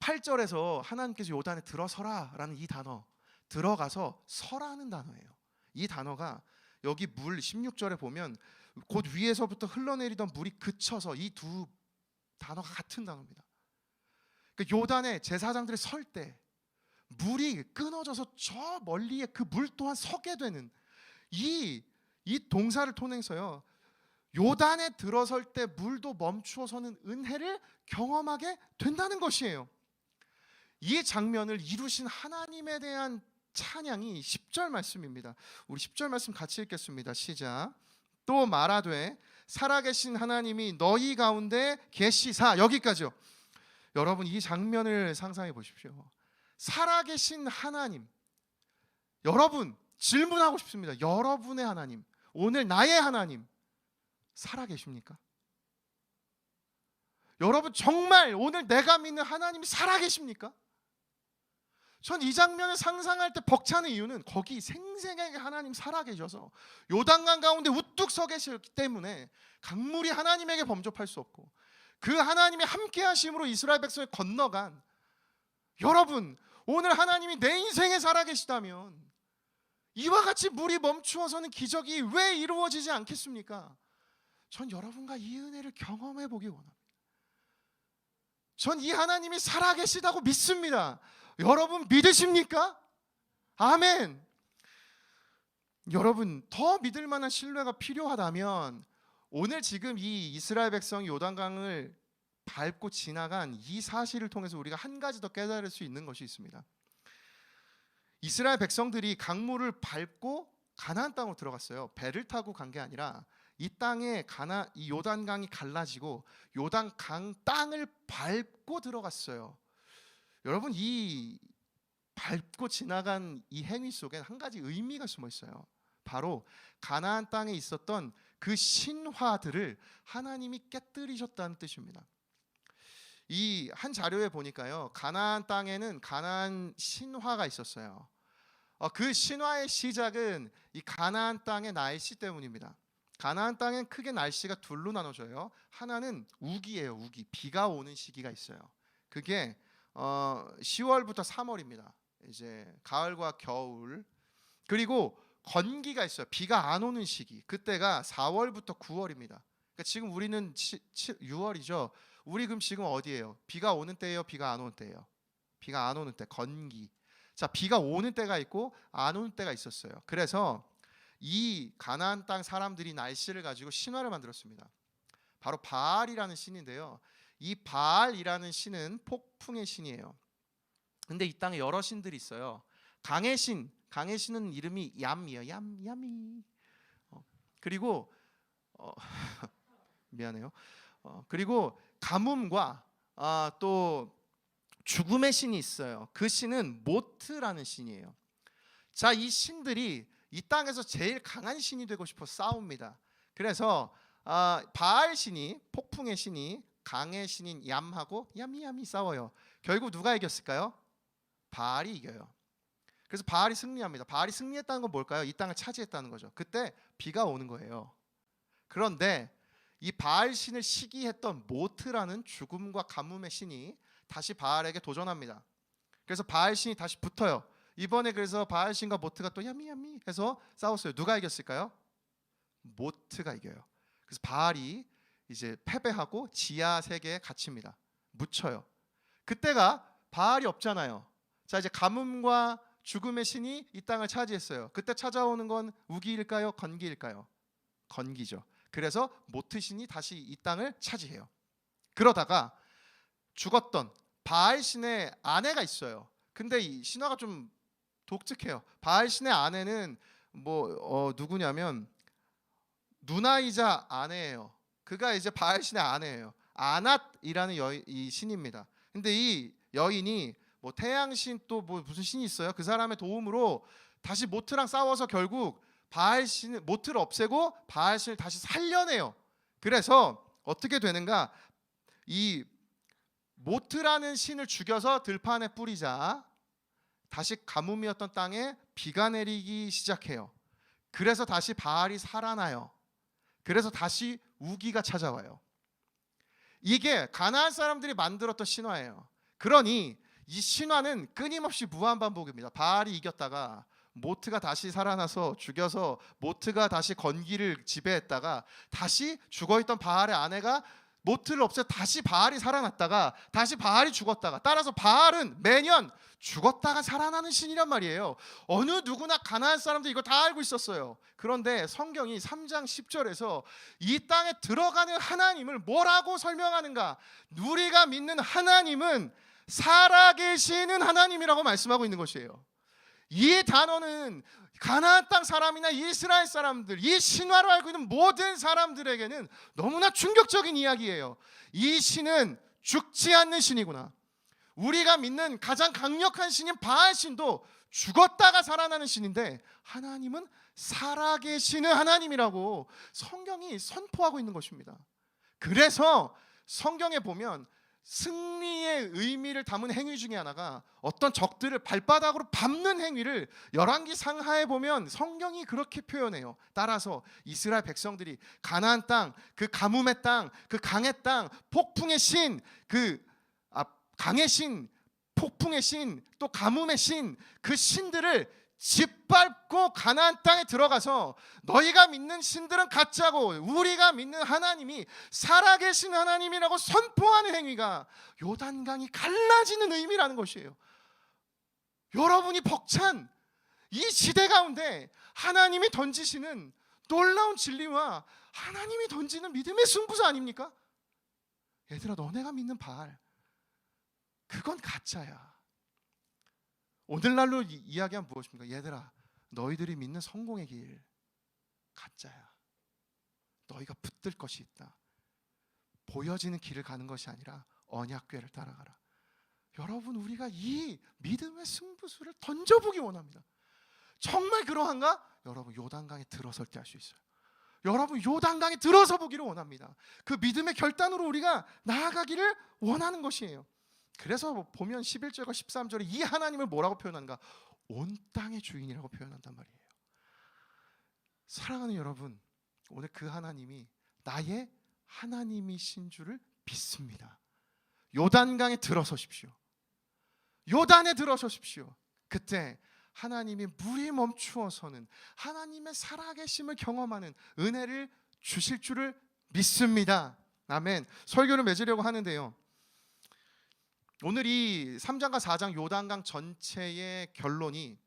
8절에서 하나님께서 요단에 들어서라 라는 이 단어, 들어가서 서라는 단어예요. 이 단어가 여기 물 16절에 보면 곧 위에서부터 흘러내리던 물이 그쳐서 이 두 단어가 같은 단어입니다. 그러니까 요단에 제사장들이 설 때 물이 끊어져서 저 멀리에 그 물 또한 서게 되는 이 동사를 통해서요, 요단에 들어설 때 물도 멈추어서는 은혜를 경험하게 된다는 것이에요. 이 장면을 이루신 하나님에 대한 찬양이 10절 말씀입니다. 우리 10절 말씀 같이 읽겠습니다. 시작. 또 말하되 살아계신 하나님이 너희 가운데 계시사. 여기까지요. 여러분 이 장면을 상상해 보십시오. 살아계신 하나님, 여러분 질문하고 싶습니다. 여러분의 하나님, 오늘 나의 하나님 살아계십니까? 여러분 정말 오늘 내가 믿는 하나님이 살아계십니까? 전 이 장면을 상상할 때 벅차는 이유는 거기 생생하게 하나님 살아계셔서 요단강 가운데 우뚝 서 계시기 때문에 강물이 하나님에게 범접할 수 없고 그 하나님의 함께 하심으로 이스라엘 백성이 건너간, 여러분 오늘 하나님이 내 인생에 살아계시다면 이와 같이 물이 멈추어서는 기적이 왜 이루어지지 않겠습니까? 전 여러분과 이 은혜를 경험해 보기 원합니다. 전 이 하나님이 살아계시다고 믿습니다. 여러분 믿으십니까? 아멘. 여러분 더 믿을 만한 신뢰가 필요하다면 오늘 지금 이 이스라엘 백성이 요단강을 밟고 지나간 이 사실을 통해서 우리가 한 가지 더 깨달을 수 있는 것이 있습니다. 이스라엘 백성들이 강물을 밟고 가나안 땅으로 들어갔어요. 배를 타고 간 게 아니라 이 땅에 이 요단강이 갈라지고 요단강 땅을 밟고 들어갔어요. 여러분 이 밟고 지나간 이 행위 속에 한 가지 의미가 숨어 있어요. 바로 가나안 땅에 있었던 그 신화들을 하나님이 깨뜨리셨다는 뜻입니다. 이 한 자료에 보니까요, 가나안 땅에는 가나안 신화가 있었어요. 그 신화의 시작은 이 가나안 땅의 날씨 때문입니다. 가나안 땅엔 크게 날씨가 둘로 나눠져요. 하나는 우기예요. 우기, 비가 오는 시기가 있어요. 그게 10월부터 3월입니다. 이제 가을과 겨울. 그리고 건기가 있어요. 비가 안 오는 시기. 그때가 4월부터 9월입니다. 그러니까 지금 우리는 6월이죠. 우리 그럼 지금 어디예요? 비가 오는 때예요? 비가 안 오는 때예요? 비가 안 오는 때, 건기. 자, 비가 오는 때가 있고 안 오는 때가 있었어요. 그래서 이 가나안 땅 사람들이 날씨를 가지고 신화를 만들었습니다. 바로 바알이라는 신인데요. 이 바알이라는 신은 폭풍의 신이에요. 근데 이 땅에 여러 신들이 있어요. 강의 신은 이름이 얌이에요. 얌이. 그리고 미안해요. 그리고 가뭄과 또 죽음의 신이 있어요. 그 신은 모트라는 신이에요. 자, 이 신들이 이 땅에서 제일 강한 신이 되고 싶어 싸웁니다. 그래서 바알 신이, 폭풍의 신이 강의 신인 얌하고 얌이 싸워요. 결국 누가 이겼을까요? 바알이 이겨요. 그래서 바알이 승리합니다. 바알이 승리했다는 건 뭘까요? 이 땅을 차지했다는 거죠. 그때 비가 오는 거예요. 그런데 이 바알 신을 시기했던 모트라는 죽음과 가뭄의 신이 다시 바알에게 도전합니다. 그래서 바알 신이 다시 붙어요. 이번에 그래서 바알 신과 모트가 또 얌이 해서 싸웠어요. 누가 이겼을까요? 모트가 이겨요. 그래서 바알이 이제 패배하고 지하 세계에 갇힙니다. 묻혀요. 그때가 바알이 없잖아요. 자, 이제 가뭄과 죽음의 신이 이 땅을 차지했어요. 그때 찾아오는 건 우기일까요? 건기일까요? 건기죠. 그래서 모트 신이 다시 이 땅을 차지해요. 그러다가 죽었던 바알 신의 아내가 있어요. 근데 이 신화가 좀 독특해요. 바알 신의 아내는 누구냐면 누나이자 아내예요. 그가 이제 바알 신의 아내예요. 아낫이라는 이 신입니다. 근데 이 여인이 태양신 또 무슨 신이 있어요. 그 사람의 도움으로 다시 모트랑 싸워서 결국 바알 신 모트를 없애고 바알 신을 다시 살려내요. 그래서 어떻게 되는가? 이 모트라는 신을 죽여서 들판에 뿌리자 다시 가뭄이었던 땅에 비가 내리기 시작해요. 그래서 다시 바알이 살아나요. 그래서 다시 우기가 찾아와요. 이게 가나안 사람들이 만들었던 신화예요. 그러니 이 신화는 끊임없이 무한반복입니다. 바알이 이겼다가 모트가 다시 살아나서 죽여서 모트가 다시 건기를 지배했다가 다시 죽어있던 바알의 아내가 모트를 없애 다시 바알이 살아났다가 다시 바알이 죽었다가, 따라서 바알은 매년 죽었다가 살아나는 신이란 말이에요. 어느 누구나 가나안 사람들 이거 다 알고 있었어요. 그런데 성경이 3장 10절에서 이 땅에 들어가는 하나님을 뭐라고 설명하는가? 우리가 믿는 하나님은 살아계시는 하나님이라고 말씀하고 있는 것이에요. 이 단어는 가나안 땅 사람이나 이스라엘 사람들, 이 신화로 알고 있는 모든 사람들에게는 너무나 충격적인 이야기예요. 이 신은 죽지 않는 신이구나. 우리가 믿는 가장 강력한 신인 바알 신도 죽었다가 살아나는 신인데 하나님은 살아계시는 하나님이라고 성경이 선포하고 있는 것입니다. 그래서 성경에 보면 승리의 의미를 담은 행위 중에 하나가 어떤 적들을 발바닥으로 밟는 행위를 열왕기 상하에 보면 성경이 그렇게 표현해요. 따라서 이스라엘 백성들이 가나안 땅, 그 가뭄의 땅, 그 강의 땅, 폭풍의 신, 강의 신, 폭풍의 신, 또 가뭄의 신, 그 신들을 짓밟고 가나안 땅에 들어가서 너희가 믿는 신들은 가짜고 우리가 믿는 하나님이 살아계신 하나님이라고 선포하는 행위가 요단강이 갈라지는 의미라는 것이에요. 여러분이 벅찬 이 시대 가운데 하나님이 던지시는 놀라운 진리와 하나님이 던지는 믿음의 승부수 아닙니까? 얘들아, 너네가 믿는 바알 그건 가짜야. 오늘날로 이야기하면 무엇입니까? 얘들아, 너희들이 믿는 성공의 길 가짜야. 너희가 붙들 것이 있다. 보여지는 길을 가는 것이 아니라 언약궤를 따라가라. 여러분, 우리가 이 믿음의 승부수를 던져보기 원합니다. 정말 그러한가? 여러분, 요단강에 들어설 때 할 수 있어요. 여러분, 요단강에 들어서 보기를 원합니다. 그 믿음의 결단으로 우리가 나아가기를 원하는 것이에요. 그래서 보면 11절과 13절에 이 하나님을 뭐라고 표현하는가? 온 땅의 주인이라고 표현한단 말이에요. 사랑하는 여러분, 오늘 그 하나님이 나의 하나님이신 줄을 믿습니다. 요단강에 들어서십시오. 요단에 들어서십시오. 그때 하나님이 물이 멈추어서는 하나님의 살아계심을 경험하는 은혜를 주실 줄을 믿습니다. 아멘. 설교를 맺으려고 하는데요, 오늘 이 3장과 4장 요단강 전체의 결론이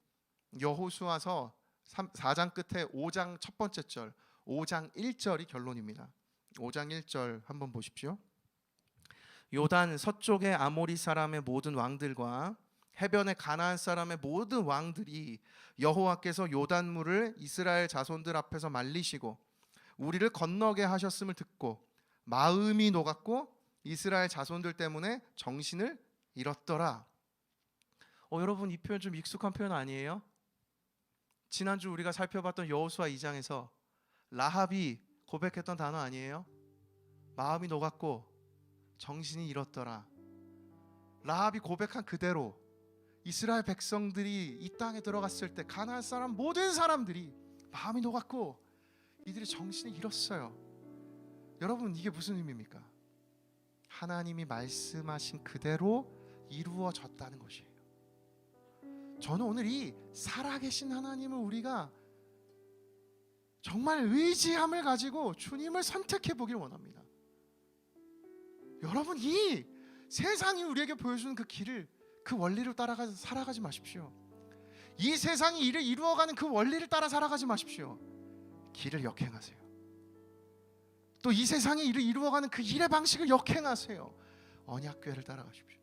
여호수아서 4장 끝에 5장 첫 번째 절, 5장 1절이 결론입니다. 5장 1절 한번 보십시오. 요단 서쪽의 아모리 사람의 모든 왕들과 해변의 가나안 사람의 모든 왕들이 여호와께서 요단물을 이스라엘 자손들 앞에서 말리시고 우리를 건너게 하셨음을 듣고 마음이 녹았고 이스라엘 자손들 때문에 정신을 잃었더라. 여러분, 이 표현 좀 익숙한 표현 아니에요? 지난주 우리가 살펴봤던 여호수아 2장에서 라합이 고백했던 단어 아니에요? 마음이 녹았고 정신이 잃었더라. 라합이 고백한 그대로 이스라엘 백성들이 이 땅에 들어갔을 때 가나안 사람 모든 사람들이 마음이 녹았고 이들이 정신을 잃었어요. 여러분, 이게 무슨 의미입니까? 하나님이 말씀하신 그대로 이루어졌다는 것이에요. 저는 오늘 이 살아계신 하나님을 우리가 정말 의지함을 가지고 주님을 선택해 보길 원합니다. 여러분, 이 세상이 우리에게 보여주는 그 길을, 그 원리를 따라가 살아가지 마십시오. 이 세상이 이를 이루어가는 그 원리를 따라 살아가지 마십시오. 길을 역행하세요. 또 이 세상에 일을 이루어가는 그 일의 방식을 역행하세요. 언약궤를 따라가십시오.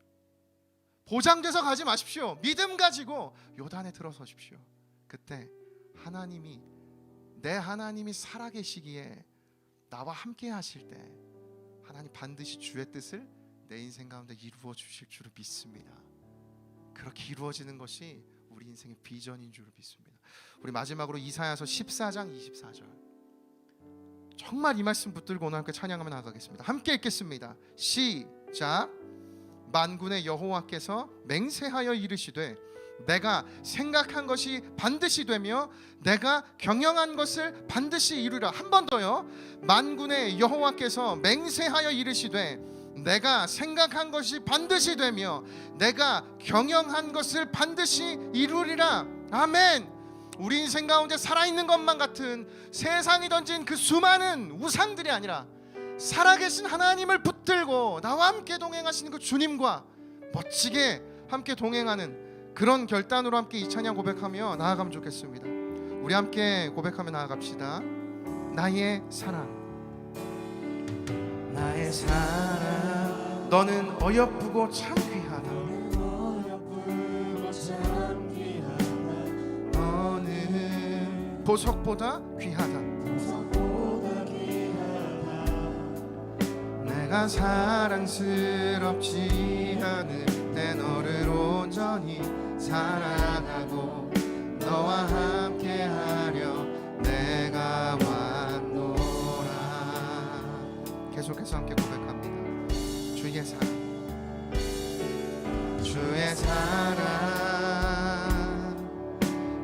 보장돼서 가지 마십시오. 믿음 가지고 요단에 들어서십시오. 그때 하나님이, 내 하나님이 살아계시기에 나와 함께 하실 때 하나님 반드시 주의 뜻을 내 인생 가운데 이루어 주실 줄을 믿습니다. 그렇게 이루어지는 것이 우리 인생의 비전인 줄을 믿습니다. 우리 마지막으로 이사야서 14장 24절, 정말 이 말씀 붙들고 오늘 함께 찬양하며 나가겠습니다. 함께 읽겠습니다. 시작. 만군의 여호와께서 맹세하여 이르시되 내가 생각한 것이 반드시 되며 내가 경영한 것을 반드시 이루리라. 한 번 더요. 만군의 여호와께서 맹세하여 이르시되 내가 생각한 것이 반드시 되며 내가 경영한 것을 반드시 이루리라. 아멘. 우리 인생 가운데 살아있는 것만 같은 세상이 던진 그 수많은 우상들이 아니라 살아계신 하나님을 붙들고 나와 함께 동행하시는 그 주님과 멋지게 함께 동행하는 그런 결단으로 함께 이 찬양 고백하며 나아가면 좋겠습니다. 우리 함께 고백하며 나아갑시다. 나의 사랑, 나의 사랑, 너는 어여쁘고 참 귀하다. 너는 보석보다 귀하다. 내가 사랑스럽지 않을 때 너를 온전히 사랑하고 너와 함께하려 내가 왔노라. 계속해서 함께 고백합니다. 주의 사랑, 주의 사랑,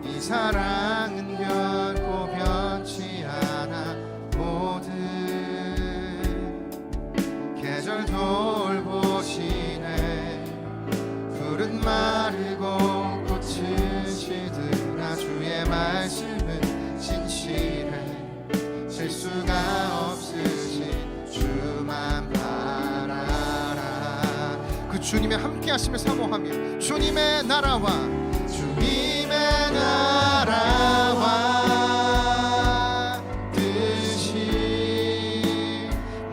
이 사랑은 결코 변치 않아. 모든 계절 돌보시네. 푸른 마르고 꽃은 시드나 주의 말씀은 진실해. 실수가 없으신 주만 바라라. 그 주님의 함께 하심을 사모하며 주님의 나라와 주님의 나라와 뜻이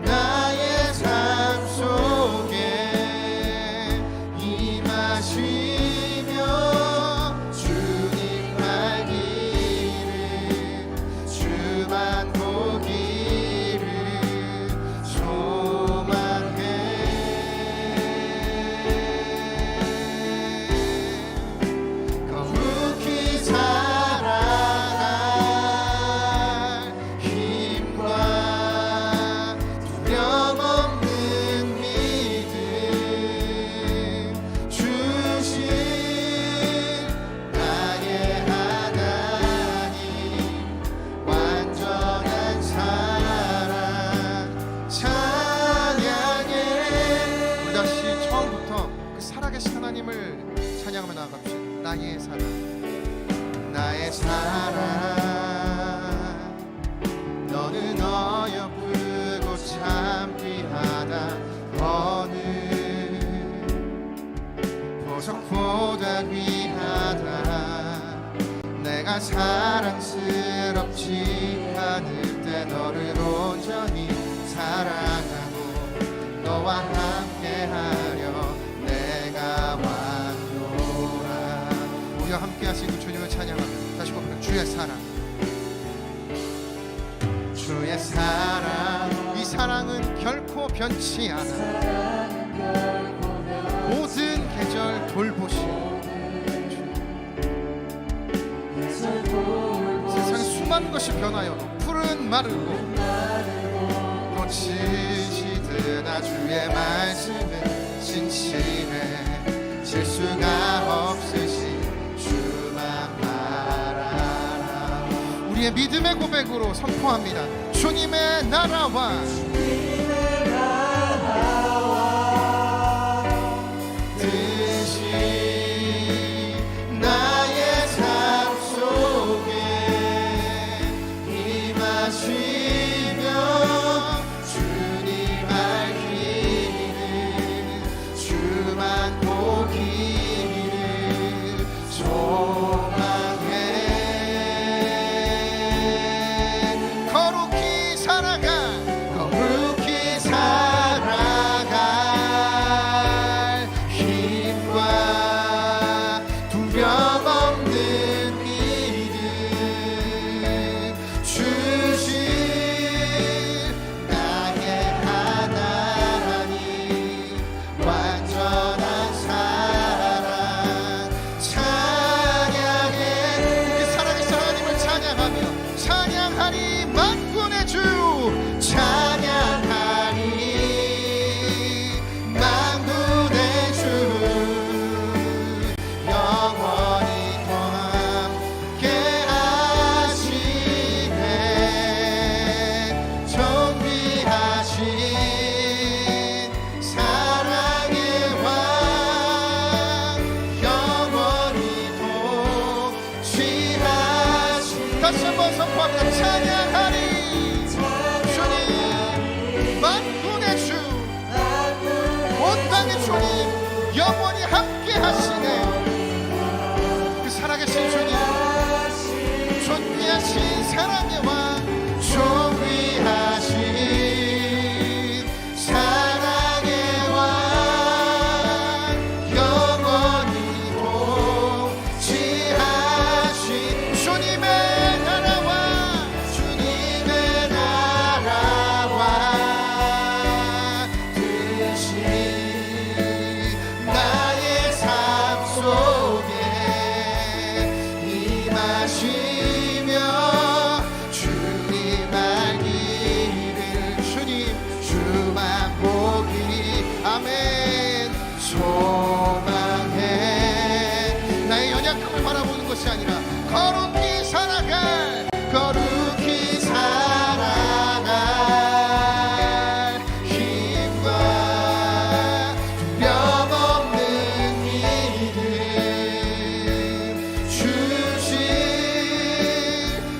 나의 삶 속에 임하시며 주님 알기를 주만 보기를 소망해. 거룩히 살아갈 힘과 두려움 없는 믿음 주신 나의 하나님, 완전한 사랑 찬양해. 우리 다시 처음부터 그 살아계신 하나님을 찬양하며 나아갑시다. 나의 사랑, 나의 사랑, 너는 어여쁘고 참 귀하다. 어느 보석보다 귀하다. 내가 사랑스럽지 않을 때 너를 온전히 사랑하고 너와 함께하려 내가 왔노라. 우리와 함께 하시는 주님을 찬양하며 다시 고백합니다. 주의 사랑, 주의 사랑, 이 사랑은 결코 변치 않아. 모든 계절 돌보시고 세상에 수많은 것이 변하여 푸른 마르고 꽃이 시드나 주의 말씀은 진실해. 실수가 없으신 주만 바라라. 우리의 믿음의 고백으로 선포합니다. 주님의 나라와 뜻이 나의 삶 속에 임하시며 주님 알기를 주만 보기를 소망해. 거룩히 살아가, 거룩히 존귀하신 주님, 존귀하신 사랑의 왕, 존귀하신 사랑의 왕, 영원히 통치하신 주님의 나라와 주님의 나라와 뜻이 나의 삶 속에 임하시며 주님 알기를 주님 주만 보기 아멘 소망해 나의 연약함을 바라보는 것이 아니라 거룩히 살아갈 힘과 두려움없는 믿음 주신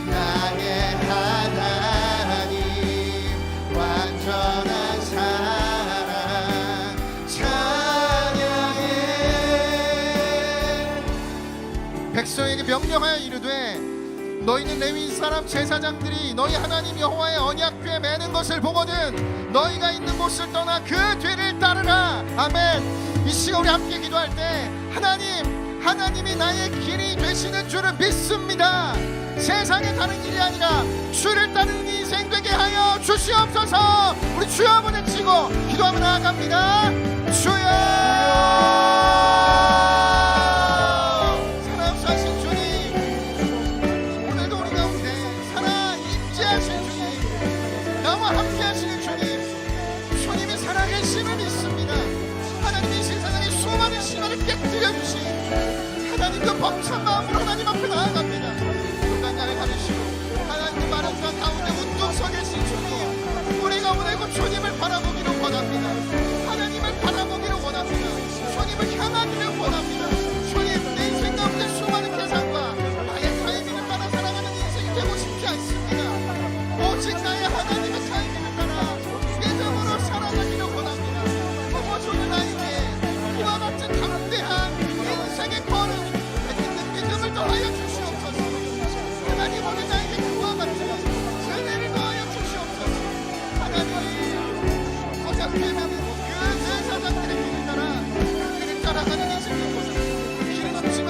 나의 하나님 완전한 사랑 찬양해 백성에게 명령하여 이르되 너희는 레위 사람 제사장들이 너희 하나님 여호와의 언약궤에 매는 것을 보거든 너희가 있는 곳을 떠나 그 뒤를 따르라 아멘. 이 시간 우리 함께 기도할 때 하나님이 나의 길이 되시는 줄을 믿습니다. 세상에 다른 길이 아니라 주를 따르는 인생 되게 하여 주시옵소서. 우리 주여 한번 외치고 기도하며 나아갑니다. 주여 사랑하신 주님, 오늘도 우리 가운데 살아 임재하신 주님, 나와 함께 하시는 주님이 살아계심을 믿습니다. 하나님이 세상에 수많은 신화를 깨뜨려 주신 하나님 그 벅찬 마음으로 하나님 앞에 나아갑니다. 요단강을 가르시고 하나님 마른 강 가운데 문득 서 계신 주님, 우리가 오늘도 주님을 바라보기를 원합니다. 하나님을 바라보기를 원합니다. 주님을 향하기를 원합니다. 주님, 내 인생 가운데 수많은 계산과 나의 타이밍을 따라 살아가는 인생이 되고 싶지 않습니다. 오직 나의 하나님의 타이밍을 따라 믿음으로 살아가기를 원합니다. 부모주는 나에게 이와 같은 담대한 인생의 걸음, 있는 믿음을 더하여 주시옵소서. 하나님 오늘 나에게 그와 같은 은혜를 더하여 주시옵소서. 하나님 언약궤에 그 제사장들의 길을 따라 길을 따라가는 인생의 걸음, 길은 없지만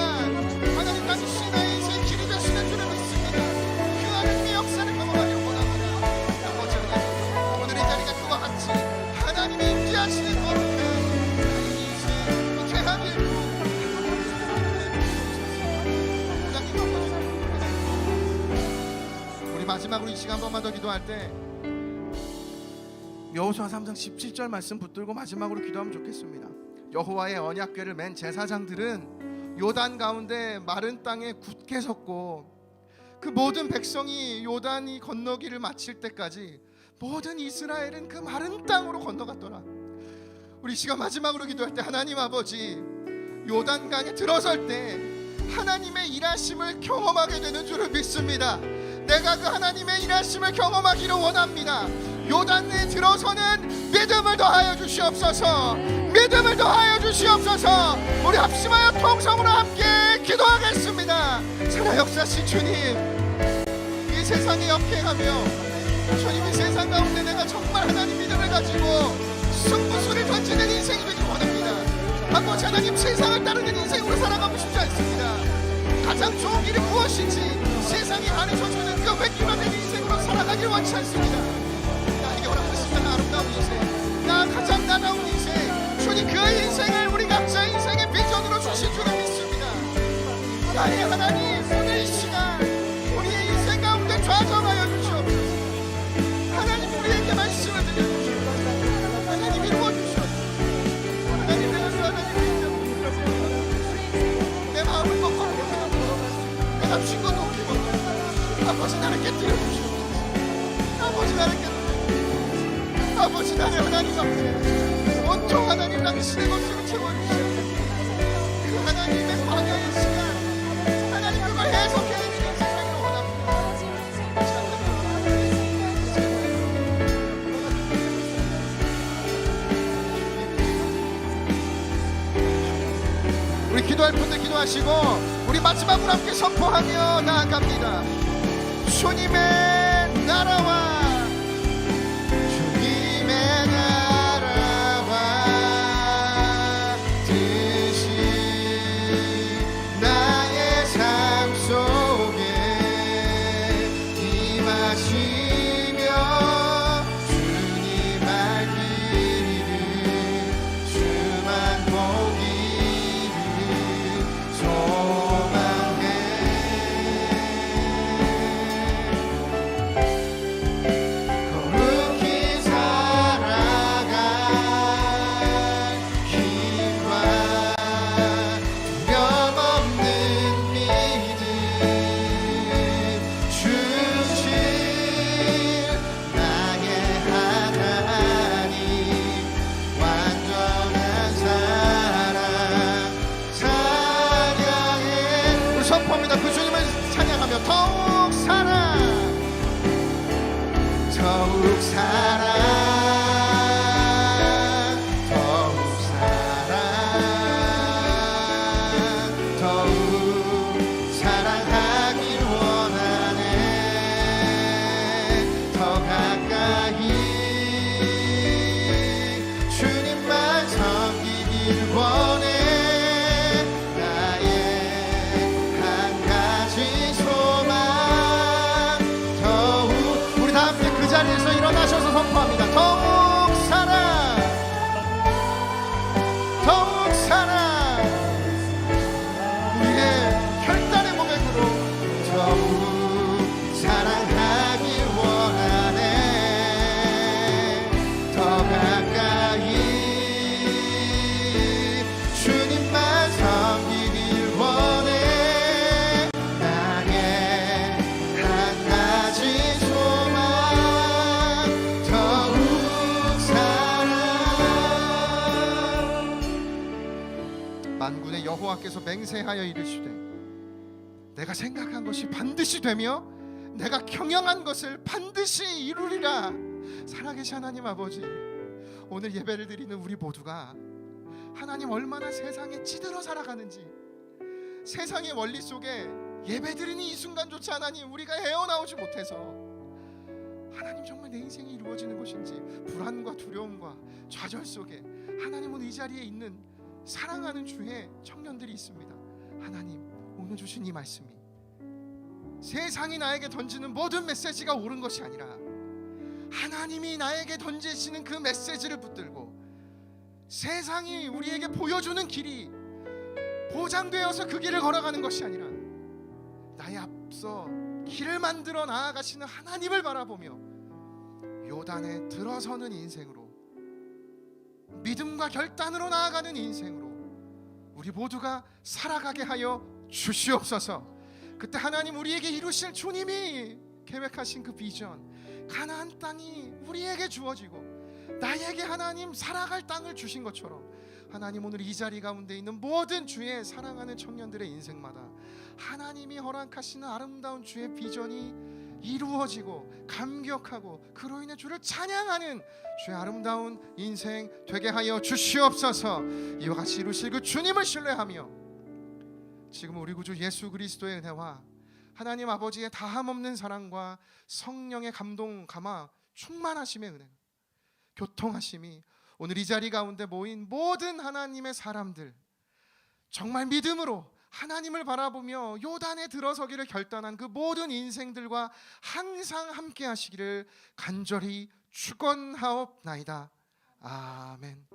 하나님 당신 나의 인생 길이 되시는 줄을 믿습니다. 그 하나님의 역사를 경험하길 원합니다. 아버지 하나님, 오늘의 자리가 그와 같이 하나님이 임재하시는 거룩한 인생 있게 하길 우리 마지막으로 이 시간 한 번만 더 기도할 때 여호수아 3장 17절 말씀 붙들고 마지막으로 기도하면 좋겠습니다. 여호와의 언약궤를 맨 제사장들은 요단 가운데 마른 땅에 굳게 섰고 그 모든 백성이 요단이 건너기를 마칠 때까지 모든 이스라엘은 그 마른 땅으로 건너갔더라. 우리 시간 마지막으로 기도할 때 하나님 아버지, 요단강에 들어설 때 하나님의 일하심을 경험하게 되는 줄을 믿습니다. 내가 그 하나님의 일하심을 경험하기를 원합니다. 요단에 들어서는 믿음을 더하여 주시옵소서. 믿음을 더하여 주시옵소서. 우리 합심하여 통성으로 함께 기도하겠습니다. 살아 역사신 주님, 이 세상에 역행하며 주님 이 세상 가운데 내가 정말 하나님 믿음을 가지고 승부수를 던지는 인생이 되길 원합니다. 아버지 하나님, 세상을 따르는 인생으로 살아가고 싶지 않습니다. 가장 좋은 길이 무엇인지 세상이 가르쳐주는 그 획기화된 인생으로 살아가길 원치 않습니다. 나에게 허락하시는 아름다운 인생, 나 가장 나다운 인생, 주님 그 인생을 우리 각자 인생의 비전으로 주신 줄을 믿습니다. 나의 하나님, 오늘 이 시간 우리의 인생 가운데 좌정하여 주시옵소서. 하나님 우리에게 말씀을 드려주시옵소서. 하나님 이루어 주시옵소서. 하나님 내가 그 하나님을 인정합니다. 내 마음을 꺾어버리고 내가 쥔 것도 없고 아버지 나를 깨뜨려 주시옵소서. 아버지 나를 깨뜨려 주시옵소서. 아버지 나를 하나님 앞에 온통 하나님 당신의 것으로 채워주시옵소서. 그 하나님의 광야의 시간 하나님 그걸 해석해내는 생명을 원합니다. 우리 기도할 분들 기도하시고 우리 마지막으로 함께 선포하며 나아갑니다. 주님의 나라와 주님의 나라와 뜻이 나의 삶 속에 임하시며 주님 알기를 주만 보기를 소망해. 거룩히 살아갈 힘과 두려움 없는 믿음 주실 나의 하나님 완전한 사랑 찬양해. 우리 선포합니다. 그 주님을 찬양하며 더욱 사랑 더욱 사랑 더욱 사랑 더욱 사랑하길 원하네. 더 가까이 주님만 섬기길 원해. 나의 한 가지 소망 더욱. 우리 다 함께 그 자리에서 일어나셔서 선포합니다. 더욱 사랑 더욱 사랑 우리의 혈단의 고백으로 더욱 사랑하길 원하네. 더 가까이 주님만 섬기길 원해. 나의 한 가지 소망 더욱 사랑. 만군의 여호와께서 맹세하여 이르시되 내가 생각한 것이 반드시 되며 내가 경영한 것을 반드시 이루리라. 살아계신 하나님 아버지, 오늘 예배를 드리는 우리 모두가 하나님 얼마나 세상에 찌들어 살아가는지, 세상의 원리 속에 예배드리는 이 순간조차 하나님 우리가 헤어나오지 못해서 하나님 정말 내 인생이 이루어지는 것인지 불안과 두려움과 좌절 속에 하나님 오늘 이 자리에 있는 사랑하는 주의 청년들이 있습니다. 하나님 오늘 주신 이 말씀이 세상이 나에게 던지는 모든 메시지가 옳은 것이 아니라 하나님이 나에게 던지시는 그 메시지를 붙들고 세상이 우리에게 보여주는 길이 보장되어서 그 길을 걸어가는 것이 아니라 나의 앞서 길을 만들어 나아가시는 하나님을 바라보며 요단에 들어서는 인생으로, 믿음과 결단으로 나아가는 인생으로 우리 모두가 살아가게 하여 주시옵소서. 그때 하나님 우리에게 이루실 주님이 계획하신 그 비전, 가나안 땅이 우리에게 주어지고 나에게 하나님 살아갈 땅을 주신 것처럼 하나님 오늘 이 자리 가운데 있는 모든 주의 사랑하는 청년들의 인생마다 하나님이 허락하시는 아름다운 주의 비전이 이루어지고 감격하고 그로 인해 주를 찬양하는 주의 아름다운 인생 되게 하여 주시옵소서. 이와 같이 이루실 그 주님을 신뢰하며 지금 우리 구주 예수 그리스도의 은혜와 하나님 아버지의 다함없는 사랑과 성령의 감동 감화 충만하심의 은혜, 교통하심이 오늘 이 자리 가운데 모인 모든 하나님의 사람들 정말 믿음으로 하나님을 바라보며 요단에 들어서기를 결단한 그 모든 인생들과 항상 함께 하시기를 간절히 축원하옵나이다. 아멘.